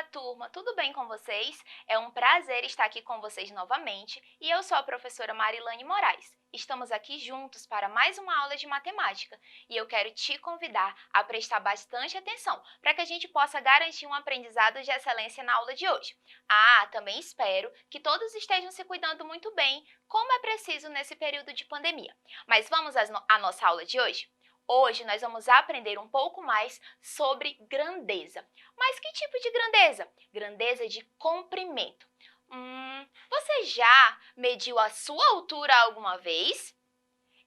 turma, tudo bem com vocês? É um prazer estar aqui com vocês novamente e eu sou a professora Marilane Moraes. Estamos aqui juntos para mais uma aula de matemática e eu quero te convidar a prestar bastante atenção para que a gente possa garantir um aprendizado de excelência na aula de hoje. Também espero que todos estejam se cuidando muito bem, como é preciso nesse período de pandemia. Mas vamos à nossa aula de hoje? Hoje nós vamos aprender um pouco mais sobre grandeza. Mas que tipo de grandeza? Grandeza de comprimento. Você já mediu a sua altura alguma vez?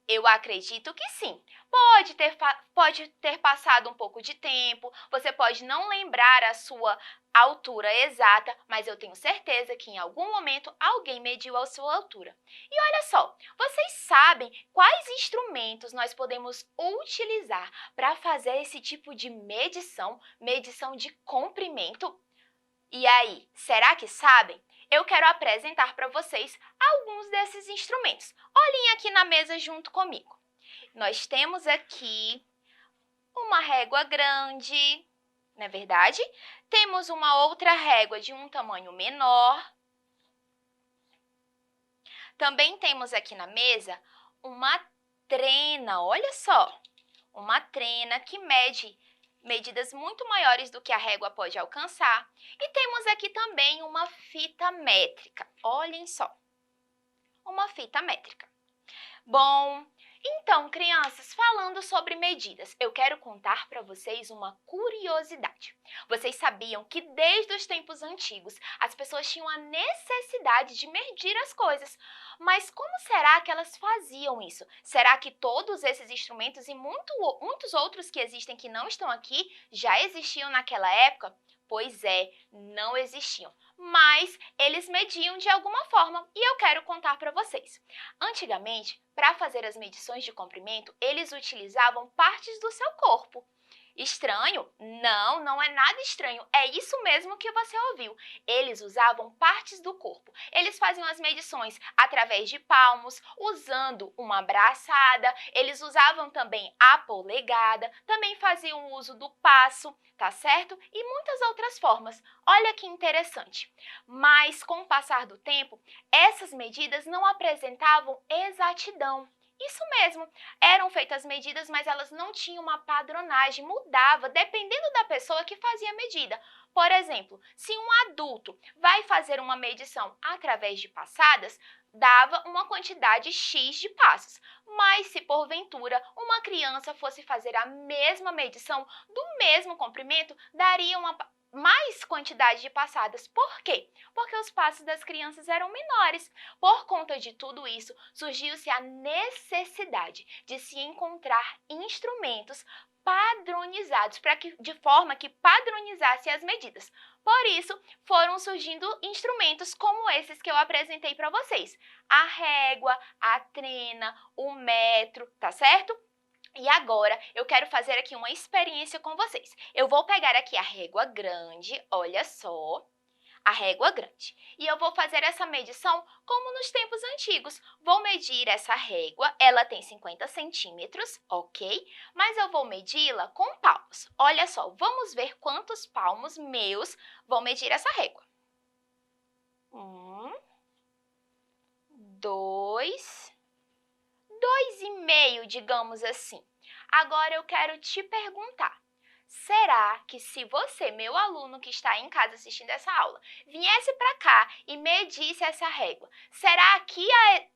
Eu acredito que sim. Pode ter passado um pouco de tempo, você pode não lembrar a sua altura exata, mas eu tenho certeza que em algum momento alguém mediu a sua altura. E olha só, vocês sabem quais instrumentos nós podemos utilizar para fazer esse tipo de medição de comprimento? E aí, será que sabem? Eu quero apresentar para vocês alguns desses instrumentos. Olhem aqui na mesa junto comigo. Nós temos aqui uma régua grande, não é verdade? Temos uma outra régua de um tamanho menor. Também temos aqui na mesa uma trena, olha só, uma trena que mede medidas muito maiores do que a régua pode alcançar. E temos aqui também uma fita métrica, olhem só, uma fita métrica. Bom, então, crianças, falando sobre medidas, eu quero contar para vocês uma curiosidade. Vocês sabiam que desde os tempos antigos as pessoas tinham a necessidade de medir as coisas, mas como será que elas faziam isso? Será que todos esses instrumentos e muitos outros que existem que não estão aqui já existiam naquela época? Pois é, não existiam, mas eles mediam de alguma forma e eu quero contar para vocês. Antigamente, para fazer as medições de comprimento, eles utilizavam partes do seu corpo. Estranho? Não, não é nada estranho. É isso mesmo que você ouviu. Eles usavam partes do corpo. Eles faziam as medições através de palmos, usando uma braçada. Eles usavam também a polegada. Também faziam uso do passo, tá certo? E muitas outras formas. Olha que interessante. Mas, com o passar do tempo, essas medidas não apresentavam exatidão. Isso mesmo, eram feitas medidas, mas elas não tinham uma padronagem, mudava dependendo da pessoa que fazia a medida. Por exemplo, se um adulto vai fazer uma medição através de passadas, dava uma quantidade X de passos. Mas se porventura uma criança fosse fazer a mesma medição do mesmo comprimento, daria mais quantidade de passadas. Por quê? Porque os passos das crianças eram menores. Por conta de tudo isso, surgiu-se a necessidade de se encontrar instrumentos padronizados, de forma que padronizasse as medidas. Por isso, foram surgindo instrumentos como esses que eu apresentei para vocês. A régua, a trena, o metro, tá certo? E agora, eu quero fazer aqui uma experiência com vocês. Eu vou pegar aqui a régua grande, olha só, a régua grande. E eu vou fazer essa medição como nos tempos antigos. Vou medir essa régua, ela tem 50 centímetros, ok? Mas eu vou medi-la com palmos. Olha só, vamos ver quantos palmos meus vão medir essa régua. 2, 2,5, digamos assim. Agora eu quero te perguntar, será que se você, meu aluno que está em casa assistindo essa aula, viesse para cá e medisse essa régua, será que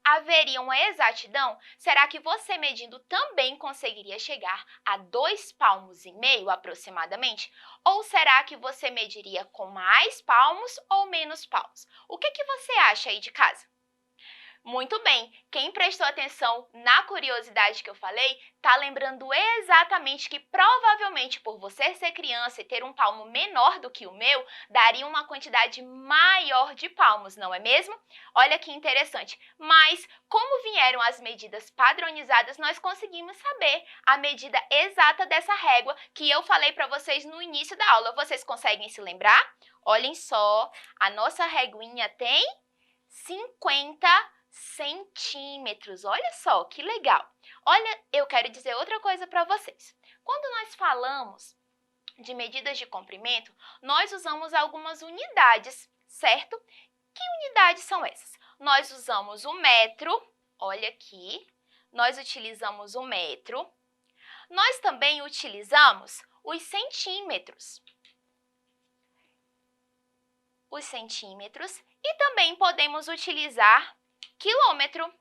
haveria uma exatidão? Será que você medindo também conseguiria chegar a 2,5 palmos aproximadamente? Ou será que você mediria com mais palmos ou menos palmos? O que você acha aí de casa? Muito bem, quem prestou atenção na curiosidade que eu falei, está lembrando exatamente que provavelmente por você ser criança e ter um palmo menor do que o meu, daria uma quantidade maior de palmos, não é mesmo? Olha que interessante, mas como vieram as medidas padronizadas, nós conseguimos saber a medida exata dessa régua que eu falei para vocês no início da aula. Vocês conseguem se lembrar? Olhem só, a nossa reguinha tem 50 centímetros. Olha só, que legal. Olha, eu quero dizer outra coisa para vocês. Quando nós falamos de medidas de comprimento, nós usamos algumas unidades, certo? Que unidades são essas? Nós usamos o metro, olha aqui, nós utilizamos o metro. Nós também utilizamos os centímetros. E também podemos utilizar quilômetro.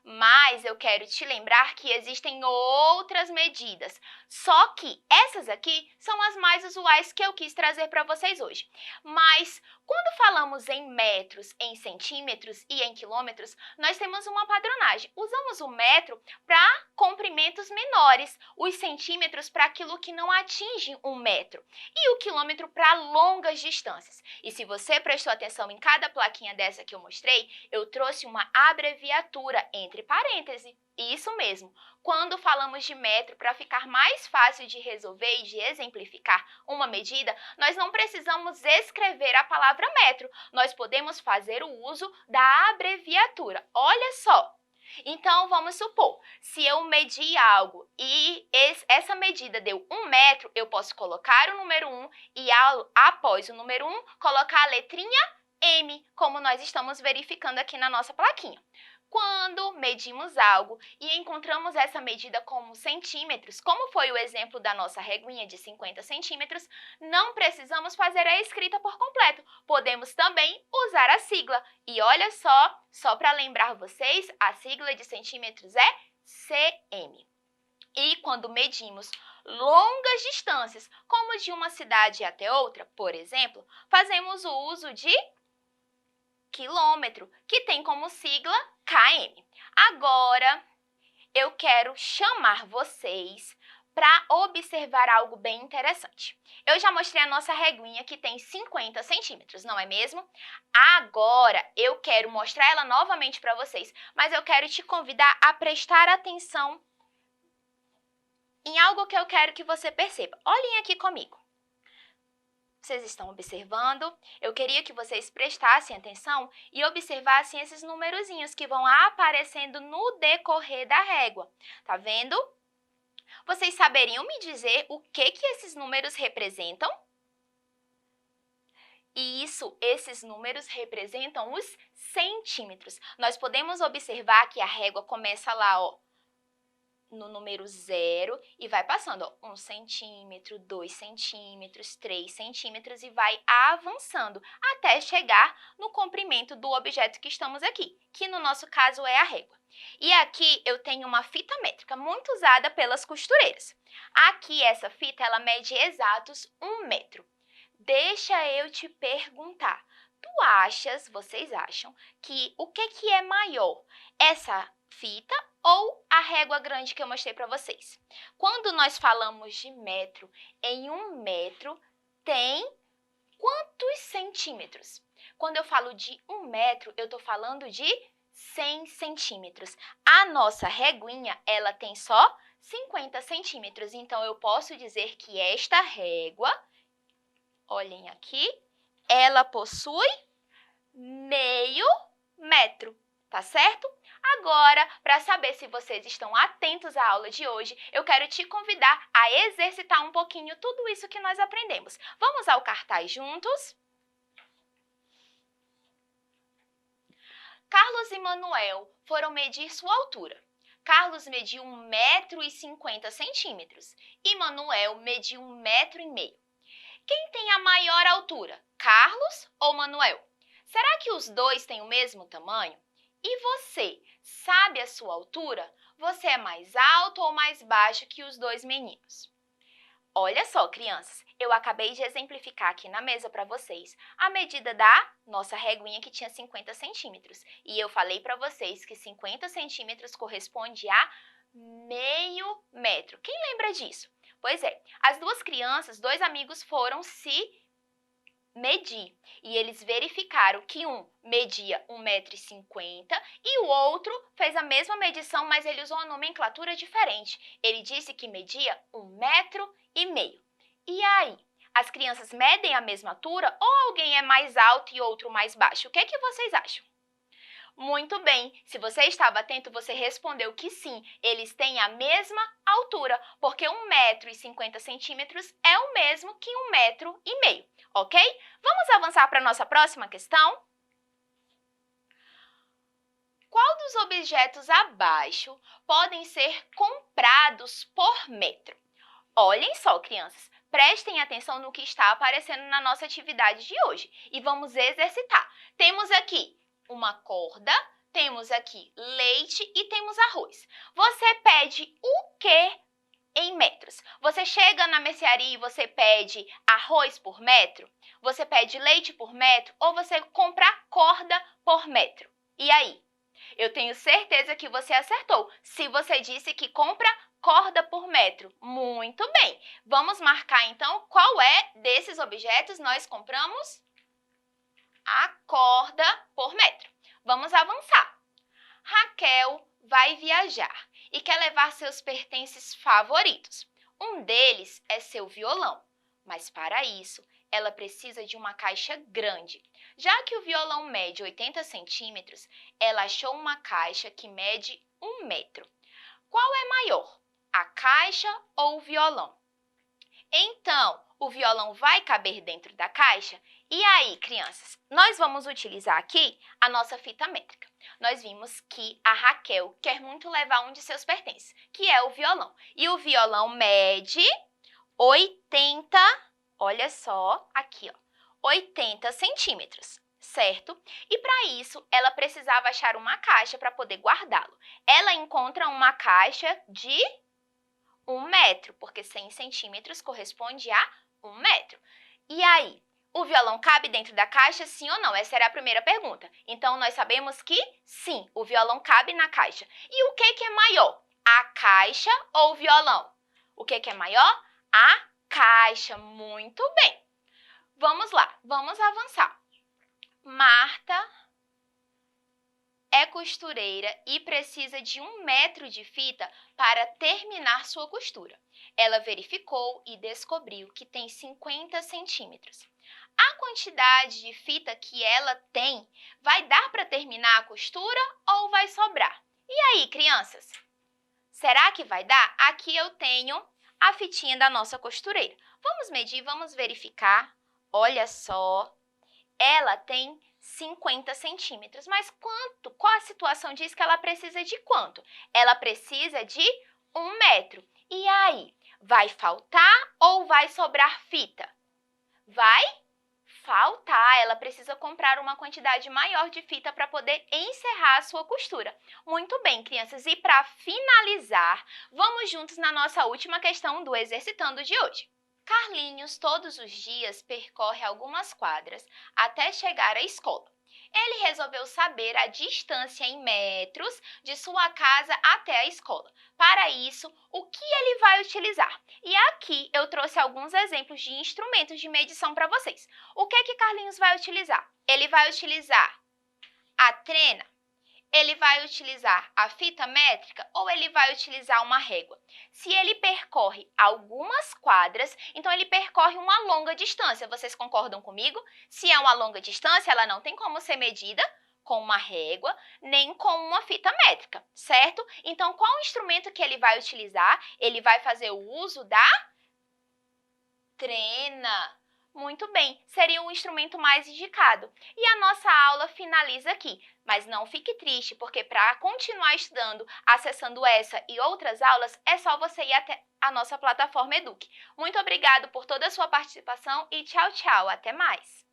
Mas eu quero te lembrar que existem outras medidas, só que essas aqui são as mais usuais que eu quis trazer para vocês hoje. Mas quando falamos em metros, em centímetros e em quilômetros, nós temos uma padronagem. Usamos o metro para comprimentos menores, os centímetros para aquilo que não atinge 1 metro e o quilômetro para longas distâncias. E se você prestou atenção em cada plaquinha dessa que eu mostrei, eu trouxe uma abreviatura entre parênteses. Isso mesmo. Quando falamos de metro, para ficar mais fácil de resolver e de exemplificar uma medida, nós não precisamos escrever a palavra metro. Nós podemos fazer o uso da abreviatura. Olha só. Então, vamos supor, se eu medir algo e essa medida deu 1 metro, eu posso colocar o número 1 e após o número 1, colocar a letrinha M, como nós estamos verificando aqui na nossa plaquinha. Quando medimos algo e encontramos essa medida como centímetros, como foi o exemplo da nossa reguinha de 50 centímetros, não precisamos fazer a escrita por completo. Podemos também usar a sigla. E olha só para lembrar vocês, a sigla de centímetros é cm. E quando medimos longas distâncias, como de uma cidade até outra, por exemplo, fazemos o uso de quilômetro, que tem como sigla km. Agora, eu quero chamar vocês para observar algo bem interessante. Eu já mostrei a nossa reguinha que tem 50 centímetros, não é mesmo? Agora, eu quero mostrar ela novamente para vocês, mas eu quero te convidar a prestar atenção em algo que eu quero que você perceba. Olhem aqui comigo. Vocês estão observando? Eu queria que vocês prestassem atenção e observassem esses numerozinhos que vão aparecendo no decorrer da régua. Tá vendo? Vocês saberiam me dizer o que esses números representam? Isso, esses números representam os centímetros. Nós podemos observar que a régua começa lá, ó, no número 0 e vai passando, ó, 1 centímetro, 2 centímetros, 3 centímetros e vai avançando até chegar no comprimento do objeto que estamos aqui, que no nosso caso é a régua. E aqui eu tenho uma fita métrica muito usada pelas costureiras. Aqui essa fita ela mede exatos 1 metro. Deixa eu te perguntar, vocês acham que o que é maior? Essa fita ou a régua grande que eu mostrei para vocês? Quando nós falamos de metro, em 1 metro tem quantos centímetros? Quando eu falo de 1 metro, eu estou falando de 100 centímetros. A nossa reguinha, ela tem só 50 centímetros. Então, eu posso dizer que esta régua, olhem aqui, ela possui meio metro, tá certo? Agora, para saber se vocês estão atentos à aula de hoje, eu quero te convidar a exercitar um pouquinho tudo isso que nós aprendemos. Vamos ao cartaz juntos? Carlos e Manuel foram medir sua altura. Carlos mediu 1,50 m e Manuel mediu 1,5 m. Quem tem a maior altura, Carlos ou Manuel? Será que os dois têm o mesmo tamanho? E você, sabe a sua altura? Você é mais alto ou mais baixo que os dois meninos? Olha só, crianças, eu acabei de exemplificar aqui na mesa para vocês a medida da nossa reguinha que tinha 50 centímetros. E eu falei para vocês que 50 centímetros corresponde a meio metro. Quem lembra disso? Pois é, as duas crianças, dois amigos foram se medir e eles verificaram que um media 1,50 m e o outro fez a mesma medição, mas ele usou uma nomenclatura diferente. Ele disse que media 1,5 m. E aí, as crianças medem a mesma altura ou alguém é mais alto e outro mais baixo? O que vocês acham? Muito bem, se você estava atento, você respondeu que sim, eles têm a mesma altura, porque 1,50 m é o mesmo que 1,5 m, ok? Vamos avançar para a nossa próxima questão? Qual dos objetos abaixo podem ser comprados por metro? Olhem só, crianças, prestem atenção no que está aparecendo na nossa atividade de hoje e vamos exercitar. Temos aqui uma corda, temos aqui leite e temos arroz. Você pede o que em metros? Você chega na mercearia e você pede arroz por metro? Você pede leite por metro? Ou você compra corda por metro? E aí? Eu tenho certeza que você acertou, se você disse que compra corda por metro. Muito bem! Vamos marcar, então, qual é desses objetos nós compramos? A corda por metro. Vamos avançar. Raquel vai viajar e quer levar seus pertences favoritos. Um deles é seu violão, mas para isso, ela precisa de uma caixa grande. Já que o violão mede 80 centímetros, ela achou uma caixa que mede 1 metro. Qual é maior, a caixa ou o violão? Então, o violão vai caber dentro da caixa? E aí, crianças, nós vamos utilizar aqui a nossa fita métrica. Nós vimos que a Raquel quer muito levar um de seus pertences, que é o violão. E o violão mede 80, olha só, aqui, ó, 80 centímetros, certo? E para isso, ela precisava achar uma caixa para poder guardá-lo. Ela encontra uma caixa de 1 metro, porque 100 centímetros corresponde a 1 metro. E aí, o violão cabe dentro da caixa, sim ou não? Essa era a primeira pergunta. Então, nós sabemos que sim, o violão cabe na caixa. E o que é maior? A caixa ou o violão? O que é maior? A caixa. Muito bem. Vamos lá, vamos avançar. Marta é costureira e precisa de 1 metro de fita para terminar sua costura. Ela verificou e descobriu que tem 50 centímetros. A quantidade de fita que ela tem vai dar para terminar a costura ou vai sobrar? E aí, crianças? Será que vai dar? Aqui eu tenho a fitinha da nossa costureira. Vamos medir, vamos verificar. Olha só, ela tem 50 centímetros. Mas quanto? Qual a situação diz que ela precisa de quanto? Ela precisa de 1 metro. E aí, vai faltar ou vai sobrar fita? Vai faltar. Ela precisa comprar uma quantidade maior de fita para poder encerrar a sua costura. Muito bem, crianças. E para finalizar, vamos juntos na nossa última questão do Exercitando de hoje. Carlinhos, todos os dias, percorre algumas quadras até chegar à escola. Ele resolveu saber a distância em metros de sua casa até a escola. Para isso, o que ele vai utilizar? E aqui eu trouxe alguns exemplos de instrumentos de medição para vocês. O que Carlinhos vai utilizar? Ele vai utilizar a trena? Ele vai utilizar a fita métrica ou ele vai utilizar uma régua? Se ele percorre algumas quadras, então ele percorre uma longa distância. Vocês concordam comigo? Se é uma longa distância, ela não tem como ser medida com uma régua, nem com uma fita métrica, certo? Então, qual o instrumento que ele vai utilizar? Ele vai fazer o uso da trena. Muito bem, seria o instrumento mais indicado. E a nossa aula finaliza aqui. Mas não fique triste, porque para continuar estudando, acessando essa e outras aulas, é só você ir até a nossa plataforma Eduque. Muito obrigado por toda a sua participação e tchau, tchau. Até mais!